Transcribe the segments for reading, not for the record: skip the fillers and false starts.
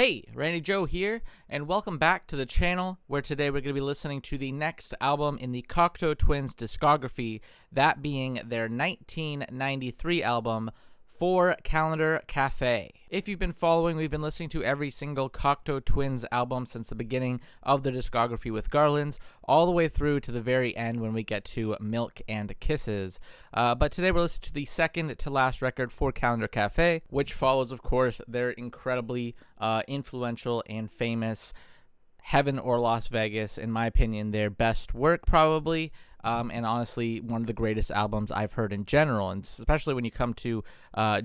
Hey, Randy Joe here, and welcome back to the channel, where today we're going to be listening to the next album in the Cocteau Twins discography, that being their 1993 album, 4 Calendar Cafe. If you've been following, we've been listening to every single Cocteau Twins album since the beginning of the discography with Garlands, all the way through to the very end when we get to Milk and Kisses. But today we're listening to the second to last record, 4 Calendar Cafe, which follows, of course, their incredibly influential and famous Heaven or Las Vegas, in my opinion, their best work probably. And honestly, one of the greatest albums I've heard in general, and especially when you come to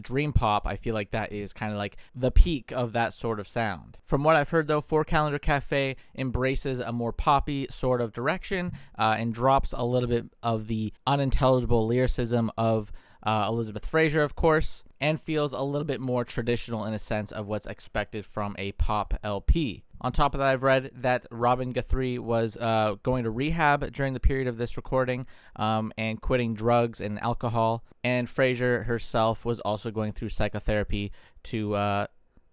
Dream Pop, I feel like that is kind of like the peak of that sort of sound. From what I've heard, though, 4 Calendar Cafe embraces a more poppy sort of direction and drops a little bit of the unintelligible lyricism of Elizabeth Fraser, of course, and feels a little bit more traditional in a sense of what's expected from a pop LP. On top of that, I've read that Robin Guthrie was going to rehab during the period of this recording and quitting drugs and alcohol. And Fraser herself was also going through psychotherapy to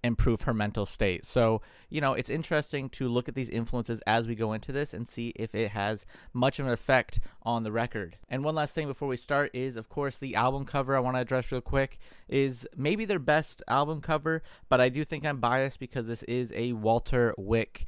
improve her mental state. So, you know, it's interesting to look at these influences as we go into this and see if it has much of an effect on the record. And one last thing before we start is, of course, the album cover I want to address real quick is maybe their best album cover, but I do think I'm biased because this is a Walter Wick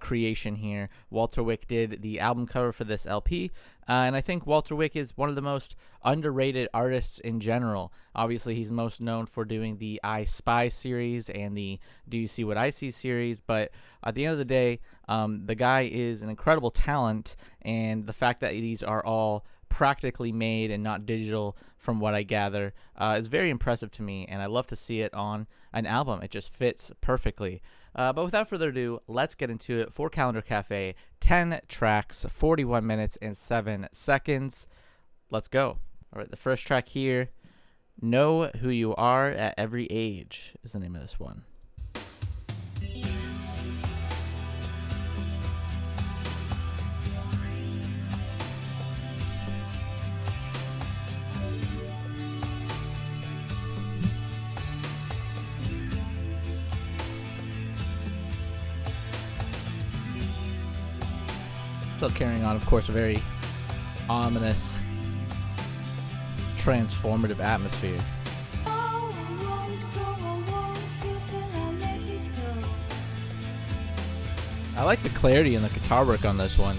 creation here. Walter Wick did the album cover for this LP, and I think Walter Wick is one of the most underrated artists in general. Obviously, he's most known for doing the I Spy series and the Do You See What I See series, but at the end of the day, the guy is an incredible talent, and the fact that these are all practically made and not digital, from what I gather, is very impressive to me, and I love to see it on an album. It just fits perfectly. But without further ado, let's get into it. 4 Calendar Cafe, 10 tracks, 41 minutes and 7 seconds. Let's go. All right, the first track here, Know Who You Are at Every Age, is the name of this one. Still carrying on, of course, a very ominous, transformative atmosphere. I like the clarity in the guitar work on this one.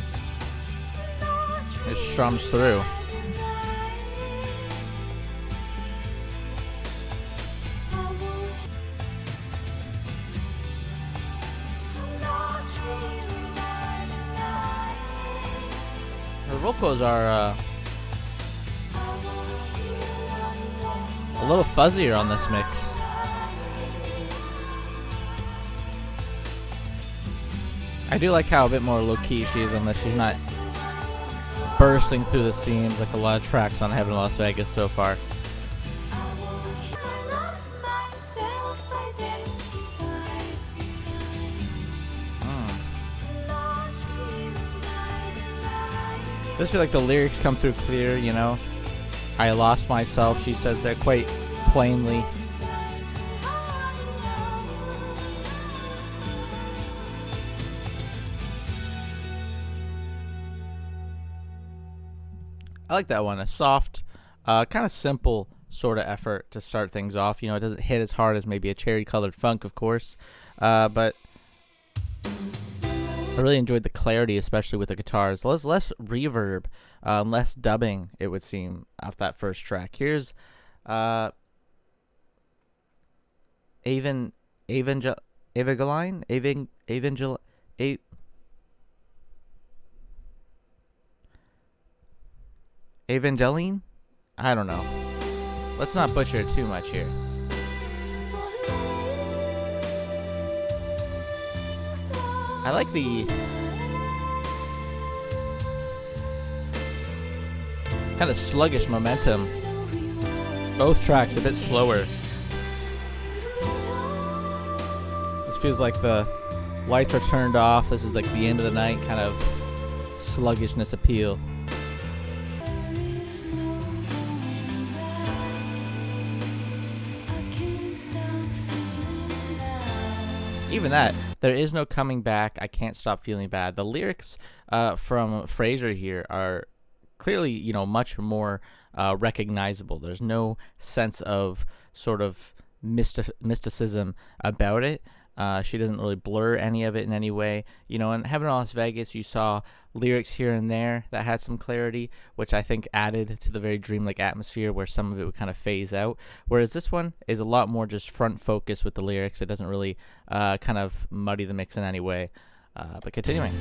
It strums through. Her vocals are a little fuzzier on this mix. I do like how a bit more low-key she is on this. She's not bursting through the seams like a lot of tracks on Heaven Las Vegas so far. I feel like the lyrics come through clear, you know. I lost myself, she says that quite plainly. I like that one. A soft, kind of simple sort of effort to start things off. You know, it doesn't hit as hard as maybe a cherry-colored funk, of course. But I really enjoyed the clarity, especially with the guitars. Less reverb, less dubbing, it would seem, off that first track. Here's Evangeline? I don't know. Let's not butcher it too much here. I like the kind of sluggish momentum. Both tracks a bit slower. This feels like the lights are turned off. This is like the end of the night kind of sluggishness appeal. Even that, there is no coming back. I can't stop feeling bad. The lyrics from Frasier here are clearly, much more recognizable. There's no sense of sort of mysticism about it. She doesn't really blur any of it in any way. In Heaven in Las Vegas, you saw lyrics here and there that had some clarity, which I think added to the very dreamlike atmosphere where some of it would kind of phase out. Whereas this one is a lot more just front focus with the lyrics. It doesn't really kind of muddy the mix in any way. But continuing.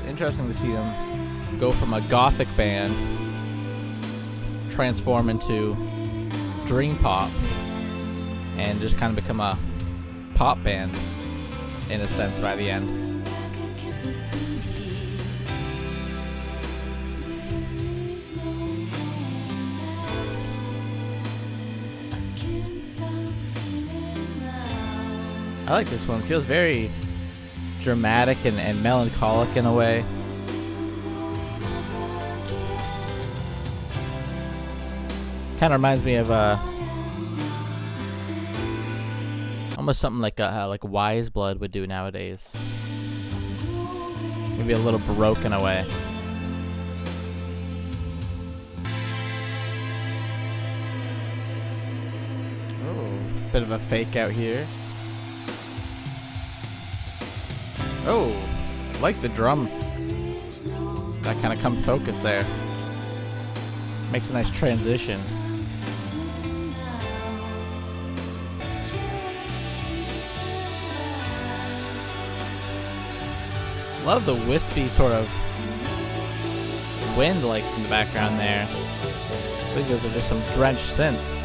Interesting to see them go from a gothic band transform into dream pop and just kind of become a pop band in a sense by the end. I like this one. It feels very dramatic and melancholic in a way. Kind of reminds me of almost something like Wise Blood would do nowadays. Maybe a little Baroque in a way. Oh, bit of a fake out here. Oh, I like the drum. That kind of come focus there. Makes a nice transition. Love the wispy sort of wind like in the background there. I think those are just some drenched synths.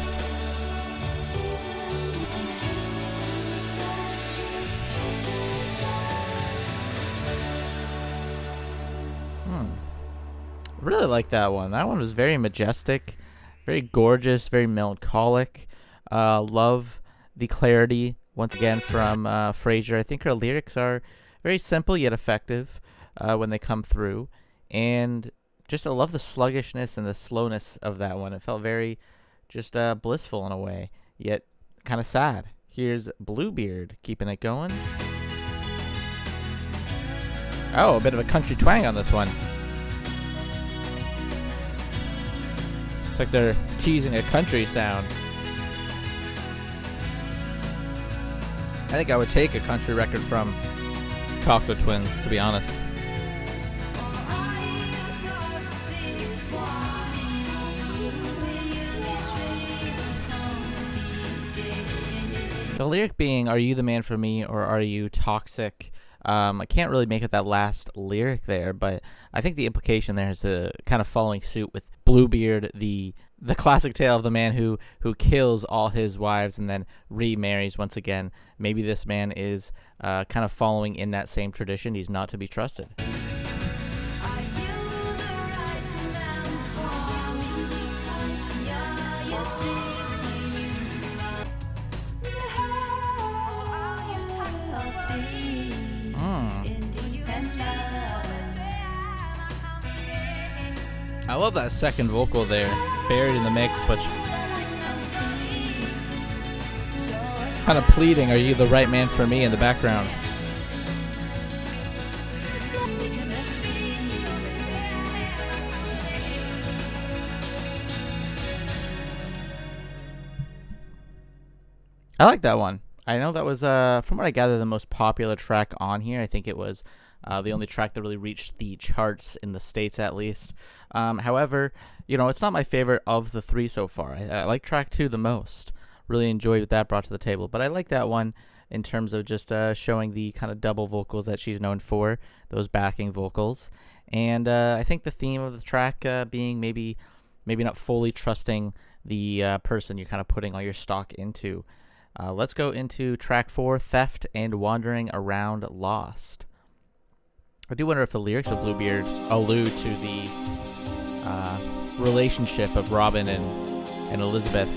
Really like that one. That one was very majestic, very gorgeous, very melancholic. Love the clarity once again from Frasier. I think her lyrics are very simple yet effective when they come through, and just I love the sluggishness and the slowness of that one. It felt very just blissful in a way, yet kind of sad. Here's Bluebeard keeping it going. Oh, a bit of a country twang on this one. It's like they're teasing a country sound. I think I would take a country record from Cocteau Twins, to be honest. The lyric being, "Are you the man for me or are you toxic?" I can't really make it that last lyric there, but I think the implication there is the kind of following suit with Bluebeard, the classic tale of the man who kills all his wives and then remarries once again. Maybe this man is kind of following in that same tradition. He's not to be trusted. I love that second vocal there, buried in the mix, but kind of pleading, "Are you the right man for me?" in the background. I like that one. I know that was, from what I gather, the most popular track on here. I think it was the only track that really reached the charts in the States, at least. However, it's not my favorite of the three so far. I like track 2 the most. Really enjoyed what that brought to the table. But I like that one in terms of just showing the kind of double vocals that she's known for, those backing vocals. And I think the theme of the track being maybe not fully trusting the person you're kind of putting all your stock into. Let's go into track 4, Theft and Wandering Around Lost. I do wonder if the lyrics of Bluebeard allude to the relationship of Robin and Elizabeth,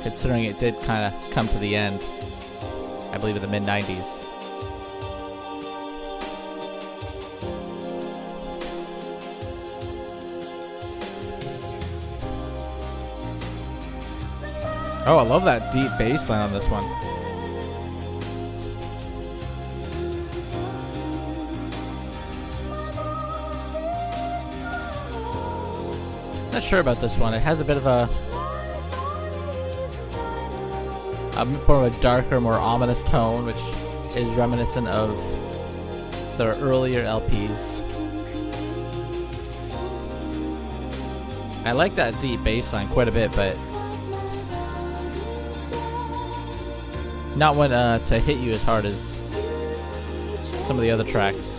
considering it did kind of come to the end, I believe, in the mid-90s. Oh, I love that deep bass line on this one. Not sure about this one. It has a bit of a more of a darker, more ominous tone, which is reminiscent of their earlier LPs. I like that deep bass line quite a bit, but not one to hit you as hard as some of the other tracks.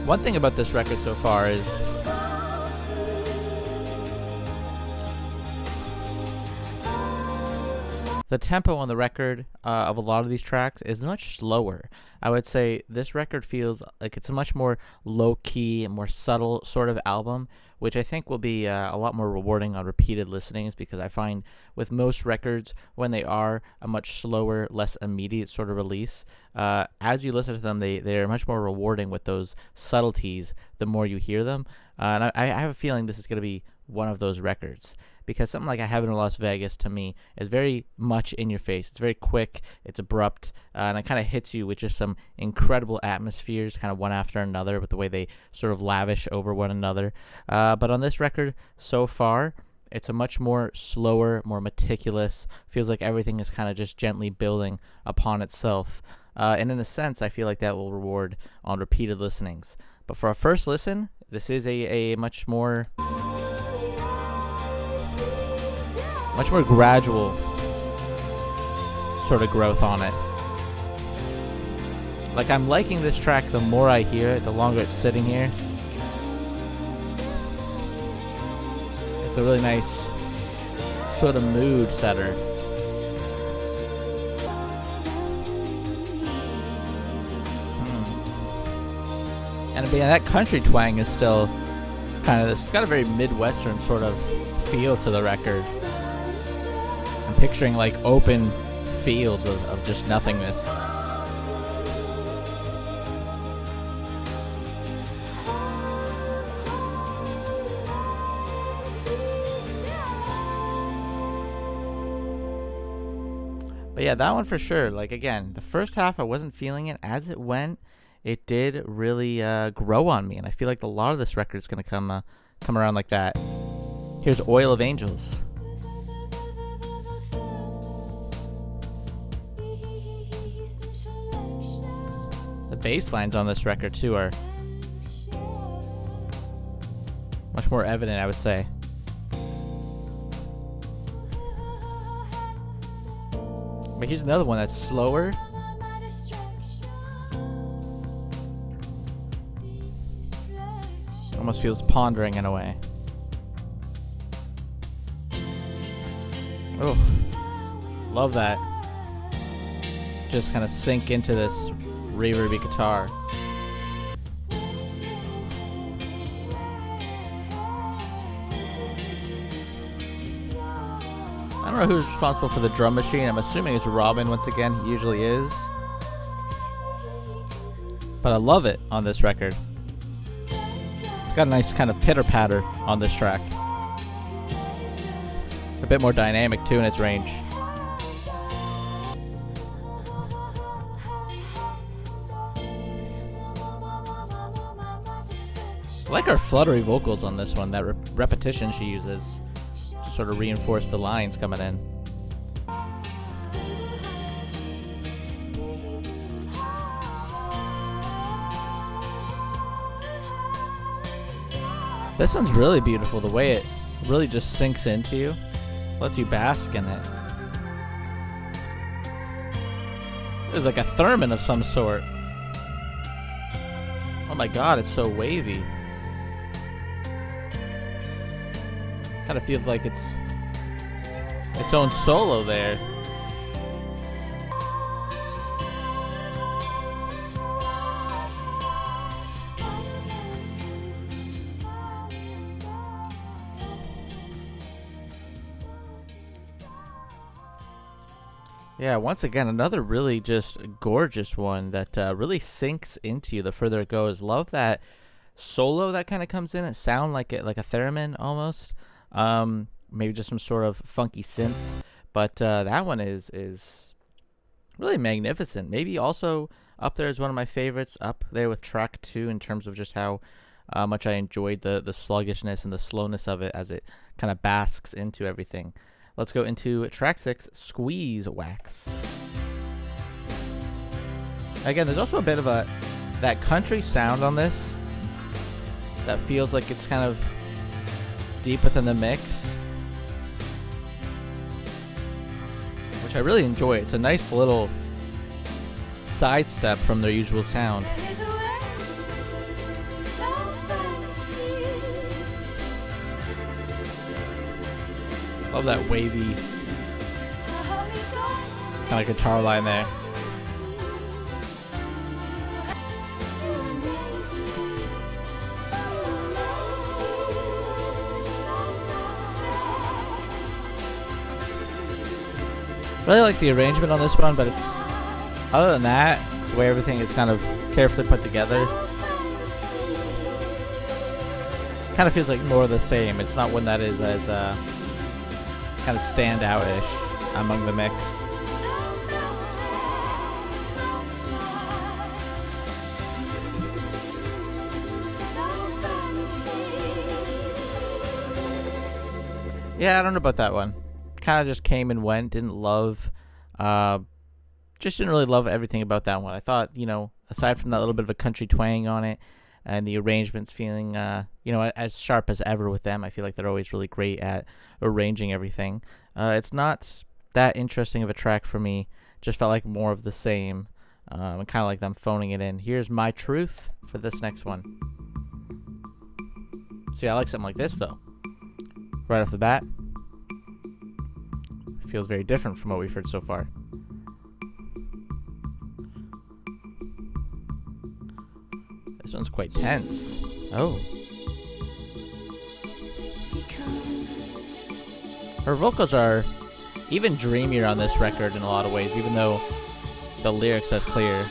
One thing about this record so far is the tempo on the record of a lot of these tracks is much slower. I would say this record feels like it's a much more low-key and more subtle sort of album, which I think will be a lot more rewarding on repeated listenings, because I find with most records, when they are a much slower, less immediate sort of release, as you listen to them, they're much more rewarding with those subtleties the more you hear them. And I have a feeling this is going to be one of those records, because something like I Have in Las Vegas, to me, is very much in your face. It's very quick, it's abrupt, and it kind of hits you with just some incredible atmospheres, kind of one after another, with the way they sort of lavish over one another. But on this record, so far, it's a much more slower, more meticulous, feels like everything is kind of just gently building upon itself. And in a sense, I feel like that will reward on repeated listenings. But for a first listen, this is a much more gradual sort of growth on it. Like, I'm liking this track the more I hear it, the longer it's sitting here. It's a really nice sort of mood setter. And yeah, that country twang is still kind of, it's got a very Midwestern sort of feel to the record. I'm picturing like open fields of just nothingness. But yeah, that one for sure. Like, again, the first half I wasn't feeling it. As it went, it did really grow on me, and I feel like a lot of this record is going to come around like that. Here's Oil of Angels. The bass lines on this record too are much more evident, I would say. But here's another one that's slower. Almost feels pondering in a way. Oh, love that. Just kind of sink into this reverby guitar. I don't know who's responsible for the drum machine. I'm assuming it's Robin once again. He usually is. But I love it on this record. It's got a nice kind of pitter-patter on this track. A bit more dynamic too in its range. I like her fluttery vocals on this one, that repetition she uses to sort of reinforce the lines coming in. This one's really beautiful, the way it really just sinks into you, lets you bask in it. It's like a theremin of some sort. Oh my god, it's so wavy. Kind of feels like it's its own solo there. Yeah, once again, another really just gorgeous one that really sinks into you the further it goes. Love that solo that kind of comes in. It sounds like like a theremin almost. Maybe just some sort of funky synth, but that one is really magnificent. Maybe also up there is one of my favorites. Up there with track 2 in terms of just how much I enjoyed the sluggishness and the slowness of it as it kind of basks into everything. Let's go into track 6, Squeeze Wax. Again, there's also a bit of that country sound on this that feels like it's kind of deep within the mix, which I really enjoy. It's a nice little sidestep from their usual sound. Love that wavy kind of guitar line there. Really like the arrangement on this one, but it's, other than that, the way everything is kind of carefully put together, kind of feels like more of the same. It's not one that is as kind of standout-ish among the mix. Yeah, I don't know about that one. Kind of just came and went. Didn't really love everything about that one. I thought, aside from that little bit of a country twang on it and the arrangements feeling, as sharp as ever with them, I feel like they're always really great at arranging everything. It's not that interesting of a track for me. Just felt like more of the same, and kind of like them phoning it in. Here's My Truth for this next one. See, I like something like this, though. Right off the bat. Feels very different from what we've heard so far. This one's quite tense. Oh. Her vocals are even dreamier on this record in a lot of ways, even though the lyrics are clear.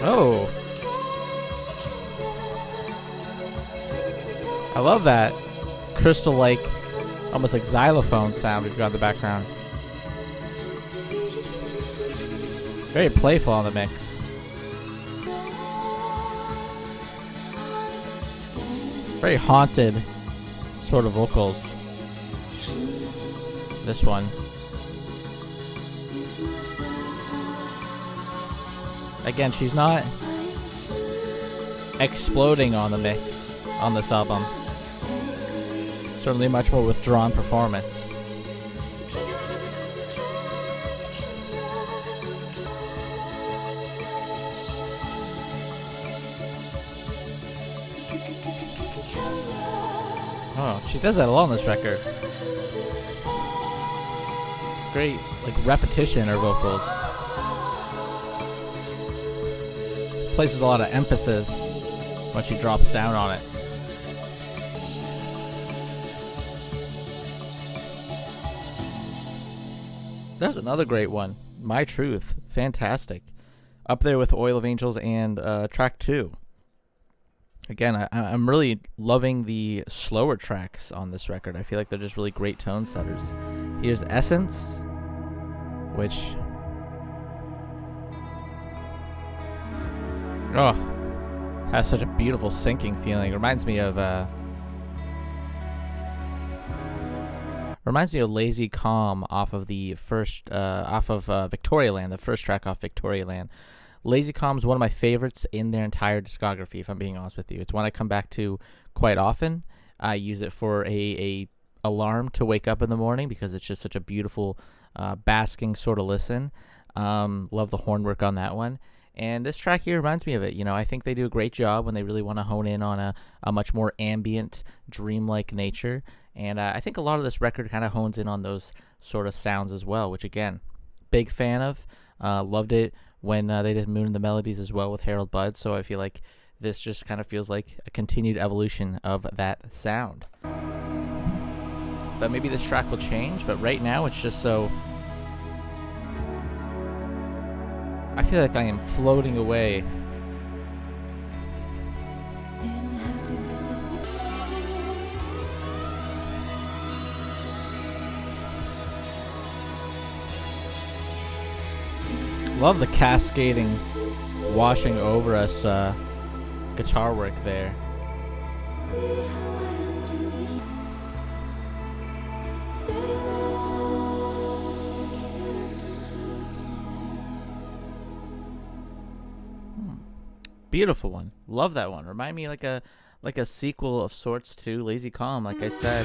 Oh. I love that crystal-like, almost like xylophone sound we've got in the background. Very playful on the mix. Very haunted sort of vocals. This one. Again, she's not exploding on the mix on this album. Certainly much more withdrawn performance. Oh, she does that a lot on this record. Great, repetition in her vocals. Places a lot of emphasis when she drops down on it. There's another great one, My Truth. Fantastic. Up there with Oil of Angels and track 2. Again, I'm really loving the slower tracks on this record. I feel like they're just really great tone setters. Here's Essence, which... has such a beautiful sinking feeling. Reminds me of Lazy Calm off of the first Victorialand, the first track off Victorialand. Lazy Calm is one of my favorites in their entire discography, if I'm being honest with you. It's one I come back to quite often. I use it for a alarm to wake up in the morning because it's just such a beautiful basking sort of listen. Love the horn work on that one. And this track here reminds me of it. I think they do a great job when they really want to hone in on a much more ambient, dreamlike nature. And I think a lot of this record kind of hones in on those sort of sounds as well, which, again, big fan of. Loved it when they did Moon and the Melodies as well with Harold Budd. So I feel like this just kind of feels like a continued evolution of that sound. but maybe this track will change. But right now it's just so... I feel like I am floating away. Love the cascading, washing over us guitar work there. Beautiful one. Love that one. Remind me like a sequel of sorts to Lazy Calm, like I said.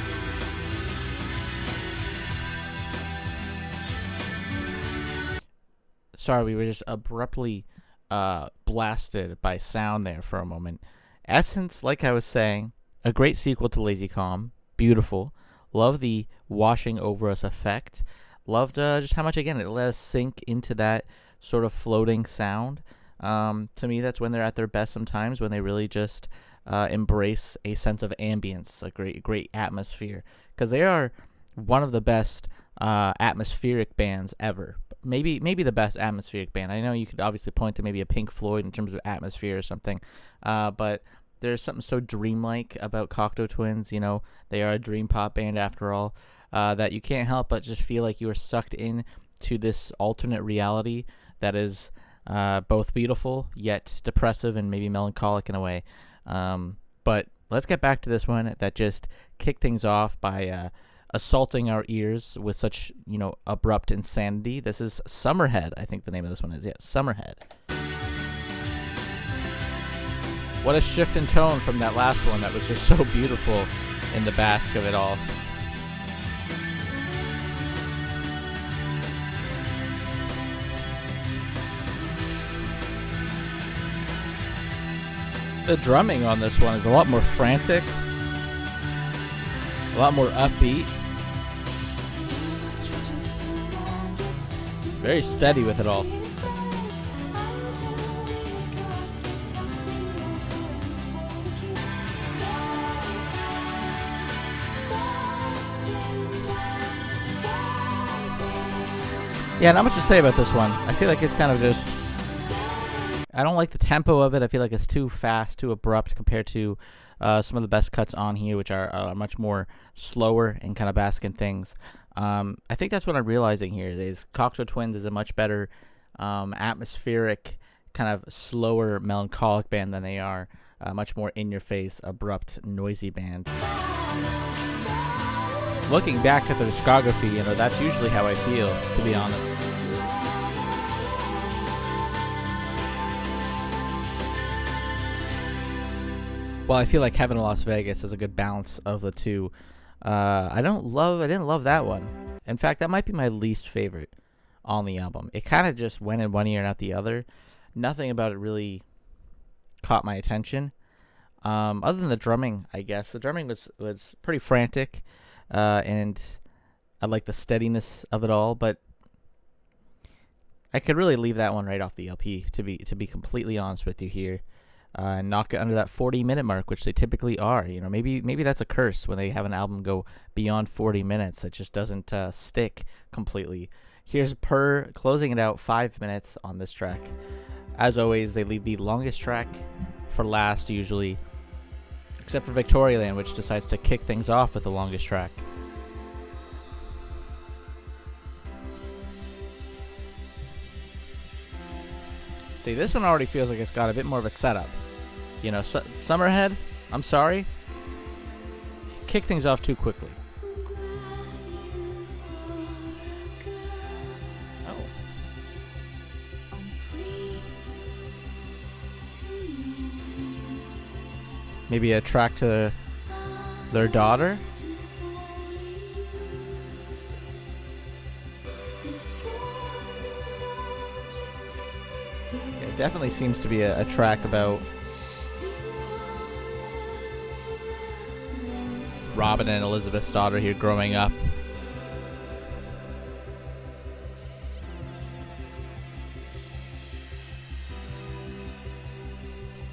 Sorry, we were just abruptly blasted by sound there for a moment. Essence, like I was saying, a great sequel to Lazy Calm. Beautiful. Love the washing over us effect. Loved just how much, again, it let us sink into that sort of floating sound. To me, that's when they're at their best sometimes, when they really just embrace a sense of ambience, a great atmosphere. Because they are one of the best atmospheric bands ever. Maybe the best atmospheric band. I know you could obviously point to maybe a Pink Floyd in terms of atmosphere or something, but there's something so dreamlike about Cocteau Twins. You know, they are a dream pop band after all, that you can't help but just feel like you are sucked in to this alternate reality that is both beautiful yet depressive and maybe melancholic in a way. But let's get back to this one that just kicked things off by assaulting our ears with such, abrupt insanity. This is Summerhead. I think the name of this one is, Summerhead. What a shift in tone from that last one that was just so beautiful in the bask of it all. The drumming on this one is a lot more frantic, a lot more upbeat. Very steady with it all. Yeah, not much to say about this one. I feel like it's kind of just... I don't like the tempo of it. I feel like it's too fast, too abrupt compared to some of the best cuts on here, which are much more slower and kind of basking things. I think that's what I'm realizing here is Cocteau Twins is a much better atmospheric, kind of slower, melancholic band than they are a much more in-your-face, abrupt, noisy band. Looking back at the discography, that's usually how I feel, to be honest. Well, I feel like Heaven in Las Vegas is a good balance of the two. I didn't love that one. In fact, that might be my least favorite on the album. It kind of just went in one ear and out the other. Nothing about it really caught my attention. Other than the drumming, I guess. The drumming was pretty frantic, and I like the steadiness of it all, but I could really leave that one right off the LP, to be completely honest with you here. And knock it under that 40-minute mark, which they typically are. Maybe that's a curse when they have an album go beyond 40 minutes. It just doesn't stick completely. Here's Per closing it out 5 minutes on this track. As always, they leave the longest track for last usually, except for Victorialand, which decides to kick things off with the longest track. See, this one already feels like it's got a bit more of a setup. Summerhead, I'm sorry. Kick things off too quickly. Oh. Maybe a track to their daughter? Definitely seems to be a track about Robin and Elizabeth's daughter here growing up.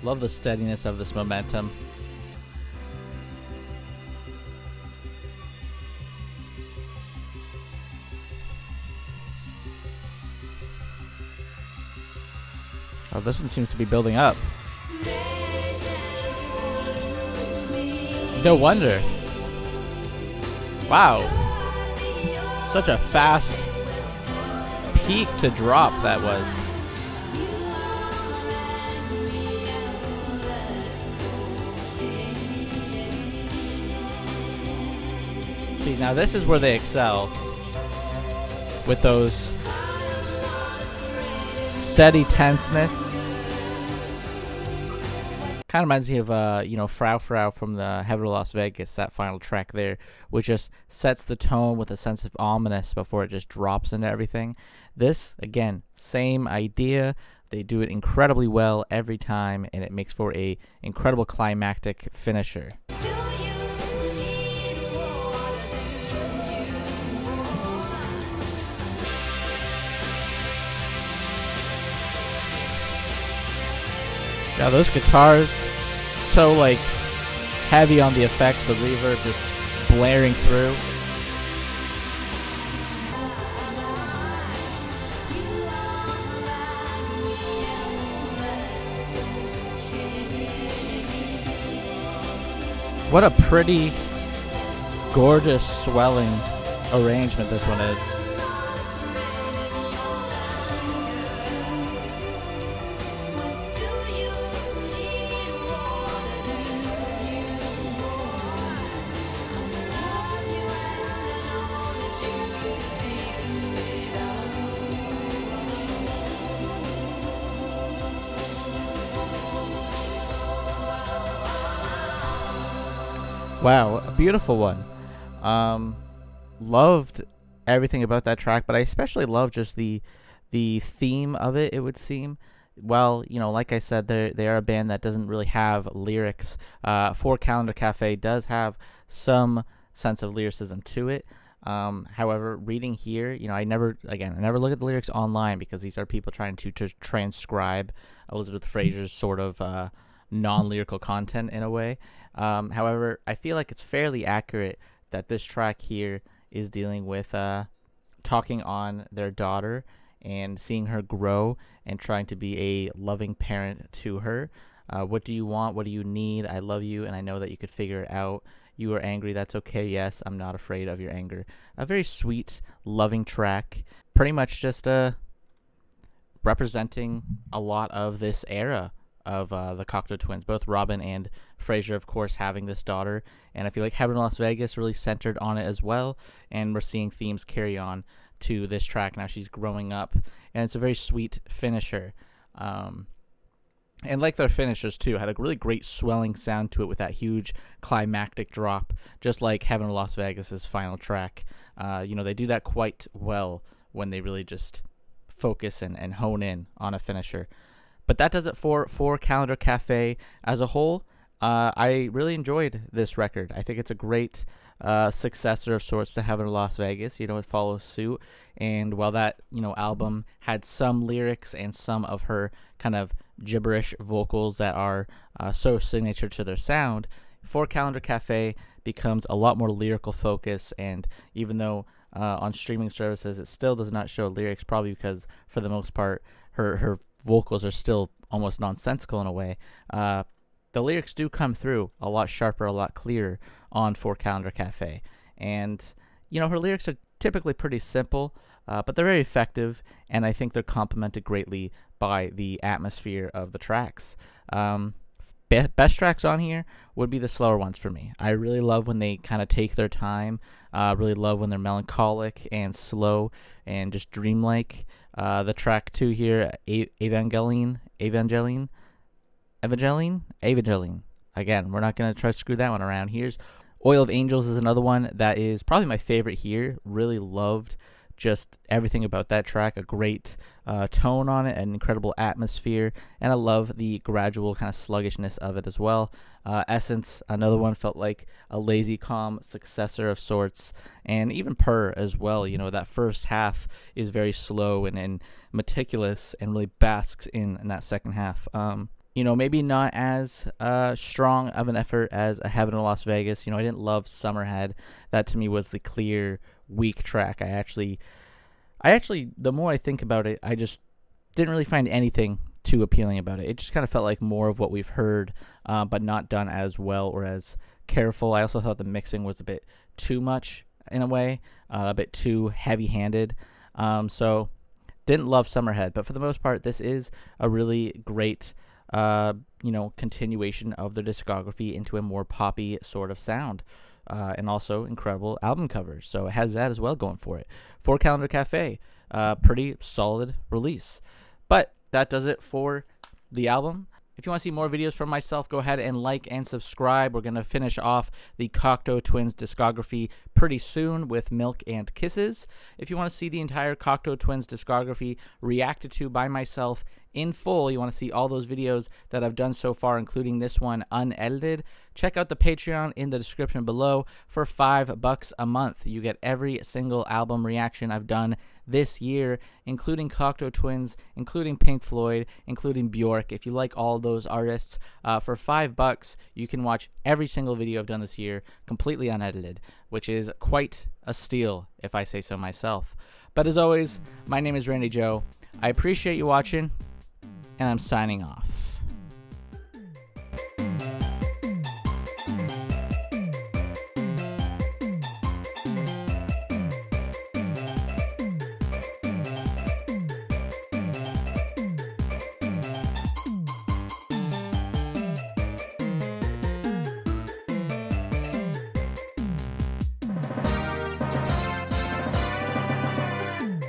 Love the steadiness of this momentum. Oh, this one seems to be building up. No wonder. Wow. Such a fast peak to drop that was. See, now this is where they excel. With those steady tenseness. Kind of reminds me of, Frau Frau from the Heaven of Las Vegas, that final track there, which just sets the tone with a sense of ominous before it just drops into everything. This, again, same idea. They do it incredibly well every time, and it makes for a incredible climactic finisher. Yeah, those guitars, so like heavy on the effects, the reverb just blaring through. What a pretty, gorgeous, swelling arrangement this one is. Wow, a beautiful one. Loved everything about that track, but I especially love just the theme of it, it would seem. Well, like I said, they are a band that doesn't really have lyrics. Four Calendar Cafe does have some sense of lyricism to it. However, reading here, I never look at the lyrics online because these are people trying to transcribe Elizabeth Fraser's sort of non-lyrical content in a way. However, I feel like it's fairly accurate that this track here is dealing with talking on their daughter and seeing her grow and trying to be a loving parent to her. What do you want? What do you need? I love you, and I know that you could figure it out. You are angry. That's okay. Yes, I'm not afraid of your anger. A very sweet, loving track. Pretty much just representing a lot of this era of the Cocteau Twins, both Robin and Fraser, of course, having this daughter. And I feel like Heaven in Las Vegas really centered on it as well. And we're seeing themes carry on to this track. Now she's growing up, and it's a very sweet finisher. And like their finishers, too, had a really great swelling sound to it with that huge climactic drop, just like Heaven in Las Vegas' final track. They do that quite well when they really just focus and hone in on a finisher. But that does it for Calendar Cafe as a whole. I really enjoyed this record. I think it's a great successor of sorts to Heaven in Las Vegas. It follows suit. And while that, album had some lyrics and some of her kind of gibberish vocals that are so signature to their sound, For Calendar Cafe becomes a lot more lyrical focus. And even though on streaming services it still does not show lyrics, probably because for the most part her vocals are still almost nonsensical in a way, the lyrics do come through a lot sharper, a lot clearer on For Calendar Cafe. And, her lyrics are typically pretty simple, but they're very effective, and I think they're complemented greatly by the atmosphere of the tracks. Best tracks on here would be the slower ones for me. I really love when they kind of take their time, really love when they're melancholic and slow and just dreamlike. The track 2 here, Evangeline. Again, we're not going to try to screw that one around. Here's Oil of Angels is another one that is probably my favorite here. Really loved just everything about that track. A great tone on it, an incredible atmosphere, and I love the gradual kind of sluggishness of it as well. Essence, another one, felt like a lazy calm successor of sorts, and even Purr as well. That first half is very slow and meticulous and really basks in that second half. Maybe not as strong of an effort as a Heaven in Las Vegas. I didn't love Summerhead. That to me was the clear weak track. I actually, the more I think about it, I just didn't really find anything too appealing about it. It just kind of felt like more of what we've heard, but not done as well or as careful. I also thought the mixing was a bit too much in a way, a bit too heavy-handed. So didn't love Summerhead, but for the most part, this is a really great, continuation of their discography into a more poppy sort of sound. And also incredible album covers. So it has that as well going for it. For Calendar Cafe, pretty solid release. But that does it for the album. If you want to see more videos from myself, go ahead and like and subscribe. We're going to finish off the Cocteau Twins discography pretty soon with Milk and Kisses. If you want to see the entire Cocteau Twins discography reacted to by myself in full, you want to see all those videos that I've done so far, including this one unedited, check out the Patreon in the description below for $5 a month. You get every single album reaction I've done this year, including Cocteau Twins, including Pink Floyd, including Bjork. If you like all those artists, for $5, you can watch every single video I've done this year completely unedited, which is quite a steal, if I say so myself. But as always, my name is Randy Joe. I appreciate you watching, and I'm signing off.